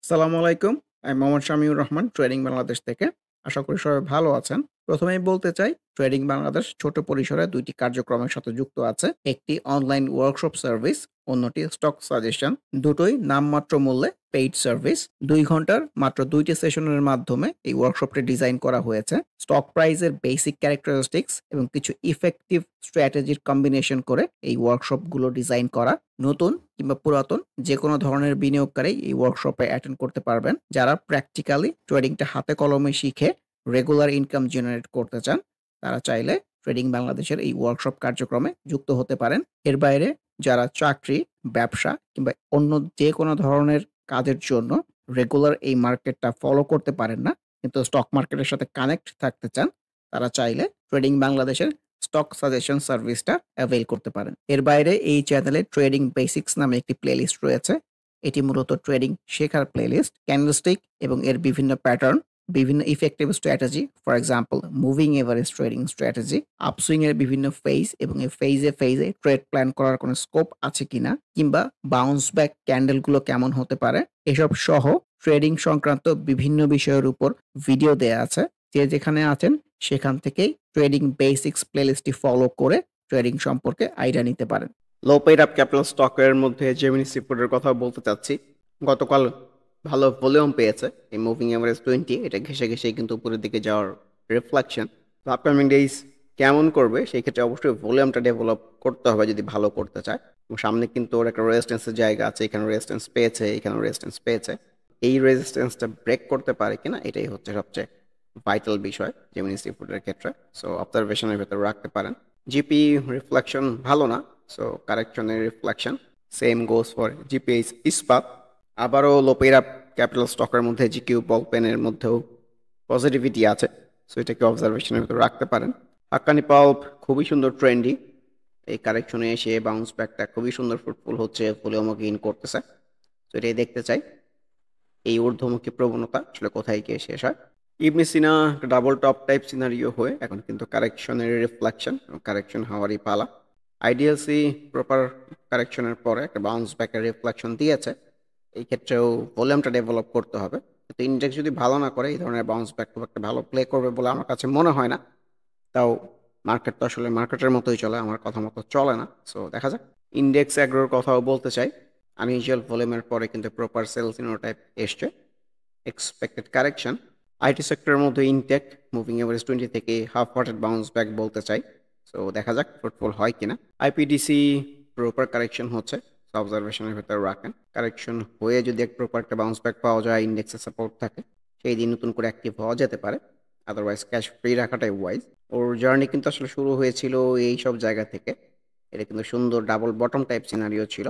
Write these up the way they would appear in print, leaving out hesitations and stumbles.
আসসালামু আলাইকুম। আমি মোহাম্মদ শামিউর রহমান ট্রেডিং বাংলাদেশ থেকে। আশা করি সবাই ভালো আছেন। প্রথমেই বলতে চাই ট্রেডিং বাংলাদেশ ছোট পরিসরে ২ টি কার্যক্রমের সাথে যুক্ত আছে। একটি অনলাইন ওয়ার্কশপ সার্ভিস, অন্যটি স্টক সাজেশন। দুটোই নামমাত্র মূল্যে পেইড সার্ভিস। ২ ঘন্টার মাত্র ২ টি সেশনের মাধ্যমে এই ওয়ার্কশপটি ডিজাইন করা হয়েছে। স্টক প্রাইসের বেসিক ক্যারেক্টারিস্টিক্স এবং কিছু ইফেক্টিভ স্ট্র্যাটেজির কম্বিনেশন করে এই ওয়ার্কশপগুলো ডিজাইন করা। নতুন কিংবা পুরাতন যেকোনো ধরনের বিনিয়োগকারী এই ওয়ার্কশপে অ্যাটেন্ড করতে পারবেন। যারা প্র্যাকটিক্যালি ট্রেডিংটা হাতে কলমে শিখে রেগুলার ইনকাম জেনারেট করতে চান, তারা চাইলে ট্রেডিং বাংলাদেশের এই ওয়ার্কশপ কার্যক্রমে যুক্ত হতে পারেন। এর বাইরে যারা চাকরি, ব্যবসা কিংবা অন্য যেকোনো ধরনের কাজের জন্য রেগুলার এই মার্কেটটা ফলো করতে পারেন না, কিন্তু স্টক মার্কেটের সাথে কানেক্ট থাকতে চান, তারা চাইলে ট্রেডিং বাংলাদেশের স্টক সাজেশন সার্ভিসটা অ্যাভেইল করতে পারেন। এর বাইরে এই চ্যানেলে ট্রেডিং বেসিক্স নামে একটি প্লেলিস্ট রয়েছে। এটি মূলত ট্রেডিং শেখার প্লেলিস্ট। ক্যান্ডেলস্টিক এবং এর বিভিন্ন প্যাটার্ন, বিভিন্ন effective strategy, for example moving average trading strategy, upswing এর বিভিন্ন ফেজ এবং এই ফেজে ট্রেড প্ল্যান করার কোনো স্কোপ আছে কিনা, কিংবা বাউন্স ব্যাক ক্যান্ডেলগুলো কেমন হতে পারে, এসব সহ ট্রেডিং সংক্রান্ত বিভিন্ন বিষয়ের উপর ভিডিও দেয়া আছে। যে যেখানে আছেন সেখান থেকেই ট্রেডিং বেসিক্স প্লেলিস্টটি ফলো করে ট্রেডিং সম্পর্কে আইডিয়া নিতে পারেন। লো পেইড আপ ক্যাপিটাল স্টকের মধ্যে জেমিনি সিফুডের কথা বলতে চাচ্ছি। গতকাল ভালো ভলিউম পেয়েছে এই মুভিং এভারেজ 20, এটা ঘেসে কিন্তু উপরের দিকে যাওয়ার রিফ্লেকশন। তো আপকামিং ডেইজ কেমন করবে সেই ক্ষেত্রে অবশ্যই ভলিউমটা ডেভেলপ করতে হবে যদি ভালো করতে চায়। এবং সামনে কিন্তু ওর একটা রেজিস্ট্যান্সের জায়গা আছে, এখানে রেজিস্ট্যান্স পেয়েছে, এখানে রেজিস্ট্যান্স পেয়েছে। এই রেজিস্ট্যান্সটা ব্রেক করতে পারে কিনা এটাই হচ্ছে সবচেয়ে ভাইটাল বিষয় জেমিনি সিফুডের ক্ষেত্রে। সো অবজারভেশনের ভেতরে রাখতে পারেন। জিপি রিফ্লেকশন ভালো না, সো কারেকশনের reflection. Same goes for GPH Ispat. আবারও লোপেরা ক্যাপিটাল স্টকের মধ্যে জিকিউ বল পেনের মধ্যেও পজিটিভিটি আছে, সো এটাকে অবজারভেশনের ভেতরে রাখতে পারেন। হাক্কানি পাল্প খুবই সুন্দর ট্রেন্ডি, এই কারেকশনে এসে বাউন্স ব্যাকটা খুবই সুন্দর ফ্রুটফুল হচ্ছে, ভলিউমও গেইন করতেছে। সো এটাই দেখতে চাই এই ঊর্ধ্বমুখী প্রবণতা আসলে কোথায় গিয়ে শেষ হয়। ইবনে সিনা ডাবল টপ টাইপ সিনারিও হয়ে এখন কিন্তু কারেকশনের রিফ্লেকশন, কারেকশন হওয়ারই পালা। আইডিএলসি প্রপার কারেকশনের পরে একটা বাউন্স ব্যাকের রিফ্লেকশন দিয়েছে, এই ক্ষেত্রেও ভলিউমটা ডেভেলপ করতে হবে। কিন্তু ইন্ডেক্স যদি ভালো না করে এই ধরনের বাউন্স ব্যাক খুব একটা ভালো প্লে করবে বলে আমার কাছে মনে হয় না। তাও মার্কেট তো আসলে মার্কেটের মতোই চলে, আমার কথা মতো চলে না। সো দেখা যাক। ইন্ডেক্স অ্যাগ্রোর কথাও বলতে চাই। আনইউজুয়াল ভলিউমের পরে কিন্তু প্রপার সেল সিনোটাইপ এসছে, এক্সপেক্টেড কারেকশন। আইটি সেক্টরের মধ্যে ইনটেক মুভিং এভারেজ 20 থেকে হাফ হার্টেড বাউন্স ব্যাক বলতে চাই। সো দেখা যাক ফ্রুটফুল হয় কিনা। আইপিডিসি প্রপার কারেকশন হচ্ছে, অবজারভেশনের ভেতরে রাখেন। কারেকশন হয়ে যদি এক প্রপার একটা বাউন্স ব্যাক পাওয়া যায়, ইন্ডেক্সে সাপোর্ট থাকে, সেই দিন নতুন করে অ্যাক্টিভ হওয়া যেতে পারে। আদারওয়াইজ ক্যাশ ফ্রি রাখাটাই ওয়াইজ। ওর জার্নি কিন্তু আসলে শুরু হয়েছিল এই সব জায়গা থেকে। এটা কিন্তু সুন্দর ডাবল বটম টাইপ সিনারিও ছিল,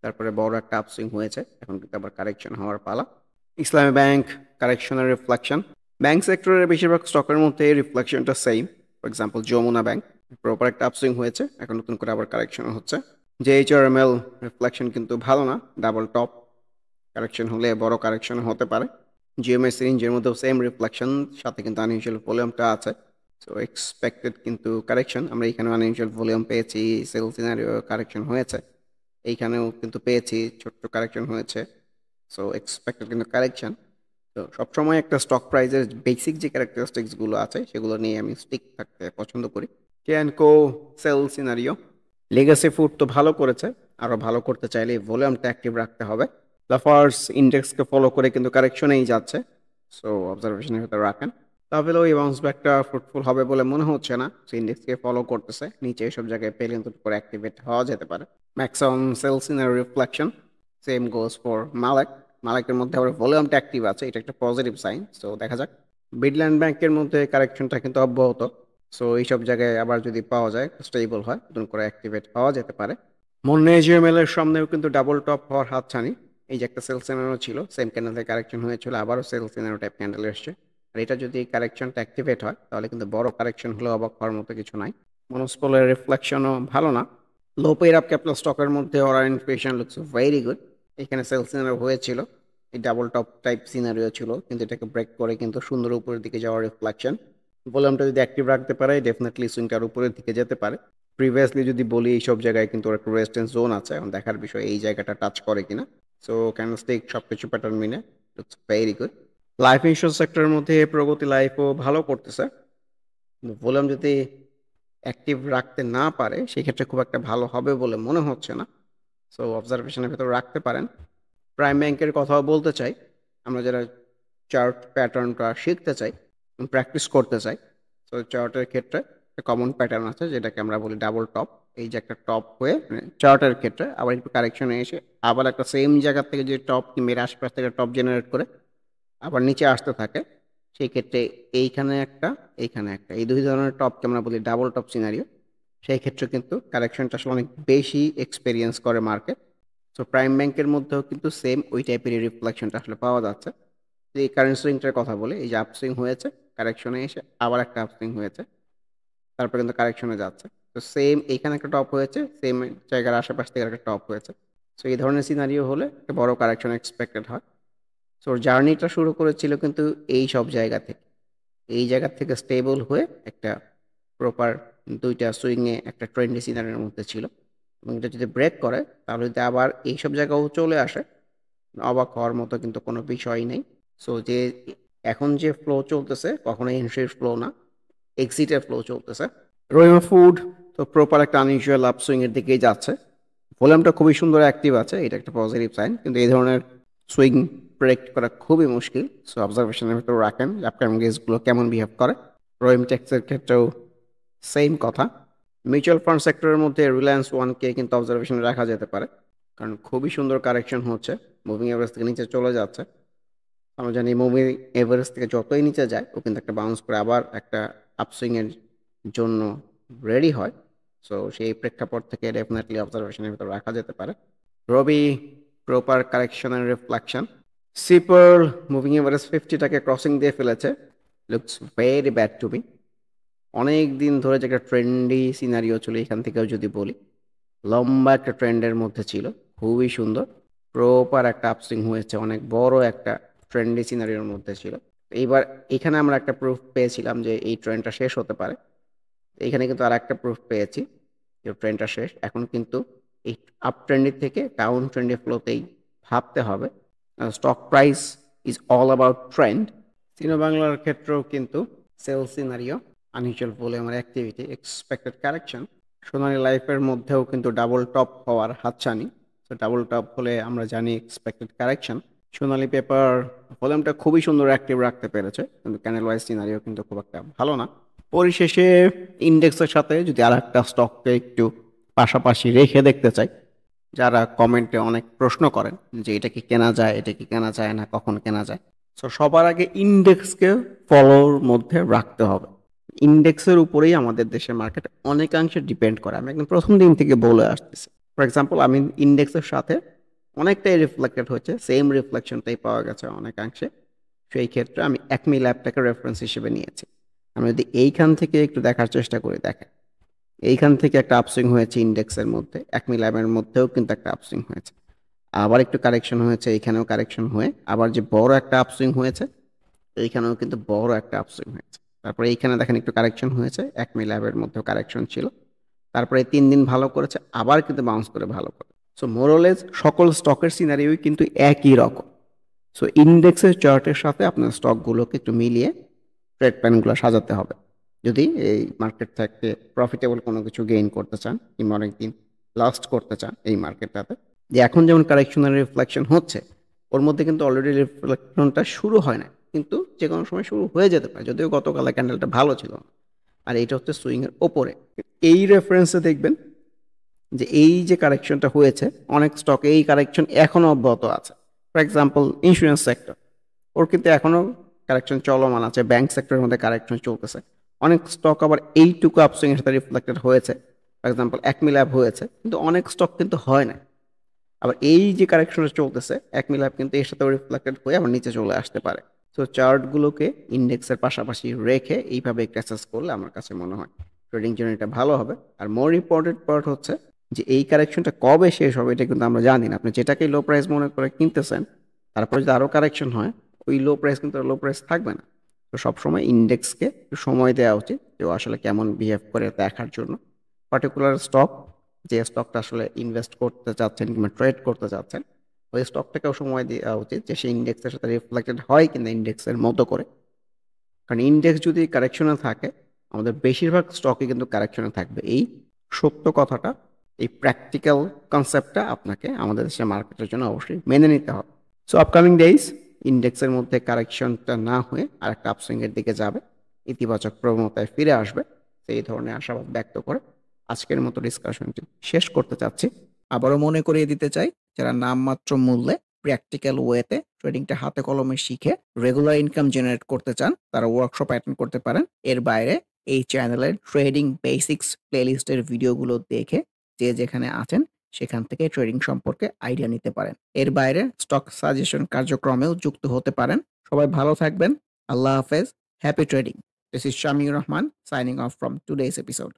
তারপরে বড় একটা আপসুইং হয়েছে, এখন কিন্তু আবার কারেকশন হওয়ার পালা। ইসলামী ব্যাংক কারেকশনের রিফ্লেকশন। ব্যাংক সেক্টরের বেশিরভাগ স্টকের মধ্যে রিফ্লেকশনটা same. For example Jamuna bank proper একটা আপসুইং হয়েছে, এখন নতুন করে আবার কারেকশন হচ্ছে। জেএইচআরএমএল রিফ্লেকশন কিন্তু ভালো না, ডাবল টপ কারেকশন হলে বড় কারেকশন হতে পারে। জিএমএস সিরিঞ্জের মধ্যেও সেম রিফ্লেকশন, সাথে কিন্তু আনইউজুয়াল ভলিউমটা আছে। সো এক্সপেক্টেড কিন্তু কারেকশন। আমরা এখানেও আনইউজুয়াল ভলিউম পেয়েছি, সেল সিনারিও কারেকশন হয়েছে, এইখানেও কিন্তু পেয়েছি, ছোট্ট কারেকশন হয়েছে। সো এক্সপেক্টেড কিন্তু কারেকশন। তো সবসময় একটা স্টক প্রাইজের বেসিক যে ক্যারেক্টারিস্টিক্সগুলো আছে সেগুলো নিয়ে আমি স্টিক থাকতে পছন্দ করি। কেয়ানকো সেল সিনারিও। লেগাসি ফুড তো ভালো করেছে, আরও ভালো করতে চাইলে ভলিউমটা অ্যাক্টিভ রাখতে হবে। লাফার্স ইন্ডেক্সকে ফলো করে কিন্তু কারেকশনেই যাচ্ছে, সো অবজারভেশনের ভেতরে রাখেন। তাহলেও এই বাউন্স ব্যাকটা ফ্রুটফুল হবে বলে মনে হচ্ছে না, সো ইন্ডেক্সকে ফলো করতেছে, নিচে এসব জায়গায় পেলে কিন্তু করে অ্যাক্টিভেট হওয়া যেতে পারে। Maximum sales in reflection. Same goes for Malek. মালেকের মধ্যে আবার ভলিউমটা অ্যাক্টিভ আছে, এটা একটা পজিটিভ সাইন। সো দেখা যাক। মিডল্যান্ড ব্যাংকের মধ্যে কারেকশনটা কিন্তু অব্যাহত, সো এইসব জায়গায় আবার যদি পাওয়া যায় স্টেবল হয়, নতুন করে অ্যাক্টিভেট হওয়া যেতে পারে। মন্নেজিএমএল এর সামনেও কিন্তু ডাবল টপ হওয়ার হাতছানি। এই যে একটা সেল সিনারিও ছিল, সেম ক্যান্ডেলে কারেকশন হয়েছিল, আবারও সেল সিনারিও টাইপ ক্যান্ডেল এসছে। আর এটা যদি কারেকশনটা অ্যাক্টিভেট হয় তাহলে কিন্তু বড় কারেকশন হলেও অবাক হওয়ার মতো কিছু নাই। মনোস্পলের রিফ্লেকশনও ভালো না। লো পেইড আপ ক্যাপিটাল স্টকের মধ্যে ওরা ইনফ্লেশন লুকস ভেরি গুড। এখানে সেল সিনারিও হয়েছিল, এই ডাবল টপ টাইপ সিনারিও ছিল, কিন্তু এটাকে ব্রেক করে কিন্তু সুন্দর উপরের দিকে যাওয়ার রিফ্লেকশন। ভলিউমটা যদি অ্যাক্টিভ রাখতে পারে ডেফিনেটলি সুইংটার উপরের দিকে যেতে পারে। প্রিভিয়াসলি যদি বলি এইসব জায়গায় কিন্তু একটা রেজিস্ট্যান্স জোন আছে, এখন দেখার বিষয় এই জায়গাটা টাচ করে কিনা। সো ক্যান্ডেলস্টিক সবকিছু প্যাটার্ন মিলে looks very good. Life insurance সেক্টরের মধ্যে প্রগতি লাইফও ভালো করতেছে। ভলিউম যদি অ্যাক্টিভ রাখতে না পারে সেক্ষেত্রে খুব একটা ভালো হবে বলে মনে হচ্ছে না। সো অবজারভেশনের ভেতর রাখতে পারেন। প্রাইম ব্যাংকের কথাও বলতে চাই, আমরা যারা চার্ট প্যাটার্নটা শিখতে চাই, প্র্যাকটিস করতে চাই, তো চার্টের ক্ষেত্রে একটা কমন প্যাটার্ন আছে যেটাকে আমরা বলি ডাবল টপ। এই যে একটা টপ হয়ে চার্টের ক্ষেত্রে আবার একটু কারেকশনে এসে আবার একটা সেম জায়গা থেকে যে টপ মেরে আশপাশ থেকে টপ জেনারেট করে আবার নিচে আসতে থাকে, সেই ক্ষেত্রে এইখানে একটা এইখানে একটা, এই দুই ধরনের টপকে আমরা বলি ডাবল টপ সিনারিও। সেই ক্ষেত্রে কিন্তু কারেকশনটা আসলে অনেক বেশি এক্সপেরিয়েন্স করে মার্কেট। সো প্রাইম ব্যাংকের মধ্যেও কিন্তু সেম ওই টাইপেরই রিফ্লেকশনটা আসলে পাওয়া যাচ্ছে। যে এই কারেন্ট সুইংটার কথা বলে, এই যে আপসুইং হয়েছে, কারেকশনে এসে আবার একটা আপসুইং হয়েছে, তারপর কিন্তু কারেকশনে যাচ্ছে। তো সেম এইখানে একটা টপ হয়েছে, সেম জায়গার আশেপাশ থেকে একটা টপ হয়েছে। সো এই ধরনের সিনারিও হলে একটা বড় কারেকশন এক্সপেক্টেড হয়। সো ওর জার্নিটা শুরু করেছিল কিন্তু এই সব জায়গা থেকে, এই জায়গা থেকে স্টেবল হয়ে একটা প্রপার দুইটা সুইংয়ে একটা ট্রেন্ডি সিনারির মধ্যে ছিল, এবং এটা যদি ব্রেক করে তাহলে যদি আবার এইসব জায়গাও চলে আসে, অবাক হওয়ার মতো কিন্তু কোনো বিষয় নেই। সো যে এখন যে ফ্লো চলতেছে কখনো এন্ট্রির ফ্লো না, এক্সিটের ফ্লো চলতেছে। রহিমা ফুড তো প্রপার একটা আনইউজুয়াল আপসুইং এর দিকেই যাচ্ছে। ভলিউমটা খুবই সুন্দর অ্যাক্টিভ আছে, এটা একটা পজিটিভ সাইন, কিন্তু এই ধরনের সুইং প্রেডিক্ট করা খুবই মুশকিল। সো অবজারভেশনের ভিতর রাখেন আপকামিং গেজগুলো কেমন বিহেভ করে। রহিম টেক্সের ক্ষেত্রেও সেম কথা। মিউচুয়াল ফান্ড সেক্টরের মধ্যে রিলায়েন্স ওয়ানকে কিন্তু অবজারভেশনে রাখা যেতে পারে, কারণ খুবই সুন্দর কারেকশন হচ্ছে, মুভিং এভারেজ থেকে নিচে চলে যাচ্ছে। আমরা জানি মুভিং এভারেজ থেকে যতই নিচে যায় ও কিন্তু একটা বাউন্স করে আবার একটা আপসুইংয়ের জন্য রেডি হয়। সো সেই প্রেক্ষাপট থেকে ডেফিনেটলি অবজারভেশনের ভিতর রাখা যেতে পারে। রবি প্রপার কারেকশনের রিফ্লেকশন। সিপার মুভিং এভারেজ 50টাকে ক্রসিং দিয়ে ফেলেছে, looks very bad to me. অনেক দিন ধরে যে একটা ট্রেন্ডি সিনারিও ছিল, এখান থেকেও যদি বলি লম্বা একটা ট্রেন্ডের মধ্যে ছিল, খুবই সুন্দর প্রপার একটা আপসুইং হয়েছে, অনেক বড় একটা ট্রেন্ডি সিনারিওর মধ্যে ছিল। এইবার এখানে আমরা একটা প্রুফ পেয়েছিলাম যে এই ট্রেন্ডটা শেষ হতে পারে, এখানে কিন্তু আর একটা প্রুফ পেয়েছি যে ট্রেন্ডটা শেষ। এখন কিন্তু এই আপ ট্রেন্ডের থেকে ডাউন ট্রেন্ডে ফ্লোতেই ভাবতে হবে। Stock price is all about trend. চীনা বাংলার ক্ষেত্রেও কিন্তু সেল সিনারিও, আনইউজুয়াল ভলিউমের অ্যাক্টিভিটি, এক্সপেক্টেড কারেকশন। সোনালী লাইফের মধ্যেও কিন্তু ডাবল টপ হওয়ার হাতছানি। তো ডাবল টপ হলে আমরা জানি এক্সপেক্টেড কারেকশন। সোনালী পেপার ভলিউমটা খুবই সুন্দর অ্যাক্টিভ রাখতে পেরেছে, কিন্তু ক্যানেল ওয়াইজ সিনারিও কিন্তু খুব একটা ভালো না। পরিশেষে ইন্ডেক্সের সাথে যদি আর একটা স্টককে একটু পাশাপাশি রেখে দেখতে চাই, যারা কমেন্টে অনেক প্রশ্ন করেন যে এটা কি কেনা যায়, এটা কি কেনা যায় না, কখন কেনা যায়, সো সবার আগে ইন্ডেক্সকে ফলোর মধ্যে রাখতে হবে। ইন্ডেক্সের উপরেই আমাদের দেশের মার্কেট অনেকাংশে ডিপেন্ড করে, আমি একদম প্রথম দিন থেকে বলে আসতেছি। ফর এক্সাম্পল আমি ইন্ডেক্সের সাথে অনেকটাই রিফ্লেক্টেড হচ্ছে, সেম রিফ্লেকশনটাই পাওয়া গেছে অনেকাংশে। সেই ক্ষেত্রে আমি একমি ল্যাবটাকে রেফারেন্স হিসেবে নিয়েছি। আমি যদি এইখান থেকে একটু দেখার চেষ্টা করি, দেখেন এইখান থেকে একটা আপসুইং হয়েছে ইন্ডেক্সের মধ্যে, একমি ল্যাবের মধ্যেও কিন্তু একটা আপসুইং হয়েছে, আবার একটু কারেকশন হয়েছে, এইখানেও কারেকশন হয়ে আবার যে বড় একটা আপসুইং হয়েছে, এইখানেও কিন্তু বড় একটা আপসুইং হয়েছে। তারপরে এইখানে দেখেন একটু কারেকশন হয়েছে, একমি ল্যাবের মধ্যেও কারেকশন ছিল, তারপরে 3 দিন ভালো করেছে, আবার কিন্তু বাউন্স করে ভালো করে। সো মোরলেস সকল স্টকের সিনারিওই কিন্তু একই রকম। সো ইন্ডেক্সের চার্টের সাথে আপনার স্টকগুলোকে একটু মিলিয়ে ট্রেড প্ল্যানগুলো সাজাতে হবে, যদি এই মার্কেট থেকে প্রফিটেবল কোনো কিছু গেইন করতে চান কিংবা অনেকদিন লাস্ট করতে চান এই মার্কেটটাতে। যে এখন যেমন কারেকশনের রিফ্লেকশন হচ্ছে, ওর মধ্যে কিন্তু অলরেডি রিফ্লেকশনটা শুরু হয় না, কিন্তু যে কোনো সময় শুরু হয়ে যেতে পারে, যদিও গতকালের ক্যান্ডেলটা ভালো ছিল না। আর এইটা হচ্ছে সুইংয়ের ওপরে। এই রেফারেন্সে দেখবেন যে এই যে কারেকশনটা হয়েছে, অনেক স্টকে এই কারেকশন এখনও অব্যাহত আছে। ফর এক্সাম্পল ইন্স্যুরেন্স সেক্টর, ওর কিন্তু এখনও কারেকশন চলমান আছে, ব্যাংক সেক্টরের মধ্যে কারেকশন চলতেছে। অনেক স্টক আবার এইটুকু আপসুইং এর সাথে রিফ্লেক্টেড হয়েছে, ফর এক্সাম্পল একমি ল্যাব হয়েছে, কিন্তু অনেক স্টক কিন্তু হয় না। আবার এই যে কারেকশনটা চলতেছে একমি ল্যাব কিন্তু এর সাথে রিফ্লেক্টেড হয়ে আবার নিচে চলে আসতে পারে। সো চার্টগুলোকে ইন্ডেক্সের পাশাপাশি রেখে এইভাবে একটু অ্যাসেস করলে আমার কাছে মনে হয় ট্রেডিং জার্নিটা ভালো হবে। আর মোর ইম্পর্টেন্ট পার্ট হচ্ছে যে এই কারেকশনটা কবে শেষ হবে এটা কিন্তু আমরা জানি না। আপনি যেটাকে লো প্রাইস মনে করে কিনতেছেন, তারপরে যদি আরও কারেকশন হয়, ওই লো প্রাইস কিন্তু লো প্রাইস থাকবে না। তো সবসময় ইন্ডেক্সকে একটু সময় দেওয়া উচিত যে ও আসলে কেমন বিহেভ করে দেখার জন্য। পার্টিকুলার স্টক, যে স্টকটা আসলে ইনভেস্ট করতে চাচ্ছেন কিংবা ট্রেড করতে চাচ্ছেন, ওই স্টকটাকেও সময় দেওয়া উচিত যে সে ইন্ডেক্সের সাথে রিফ্লেক্টেড হয় কিনা ইন্ডেক্সের মতো করে। কারণ ইন্ডেক্স যদি কারেকশনে থাকে, আমাদের বেশিরভাগ স্টকই কিন্তু কারেকশনে থাকবে। এই সত্য কথাটা, এই প্র্যাকটিক্যাল কনসেপ্টটা আপনাকে আমাদের দেশের মার্কেটের জন্য অবশ্যই মেনে নিতে হবে। সো আপকামিং ডেইজ ইন্ডেক্সের মধ্যে কারেকশনটা না হয়ে আরেকটা আপসুইংয়ের দিকে যাবে, ইতিবাচক প্রবণতায় ফিরে আসবে। সেই ধরনের আশাবাদ ব্যক্ত করে আজকের মতো ডিসকাশনটি শেষ করতে চাচ্ছি। আবারও মনে করিয়ে দিতে চাই, যারা নামমাত্র মূল্যে প্র্যাকটিক্যাল ওয়েতে ট্রেডিংটা হাতে কলমে শিখে রেগুলার ইনকাম জেনারেট করতে চান, তারা ওয়ার্কশপ অ্যাটেন্ড করতে পারেন। এর বাইরে এই চ্যানেলের ট্রেডিং বেসিক্স প্লেলিস্টের ভিডিওগুলো দেখে যে যেখানে আছেন সেখান থেকে ট্রেডিং সম্পর্কে আইডিয়া নিতে পারেন। এর বাইরে স্টক সাজেশন কার্যক্রমেও যুক্ত হতে পারেন। সবাই ভালো থাকবেন। আল্লাহ হাফেজ। Happy trading. This is Shamiur Rahman signing off from today's episode.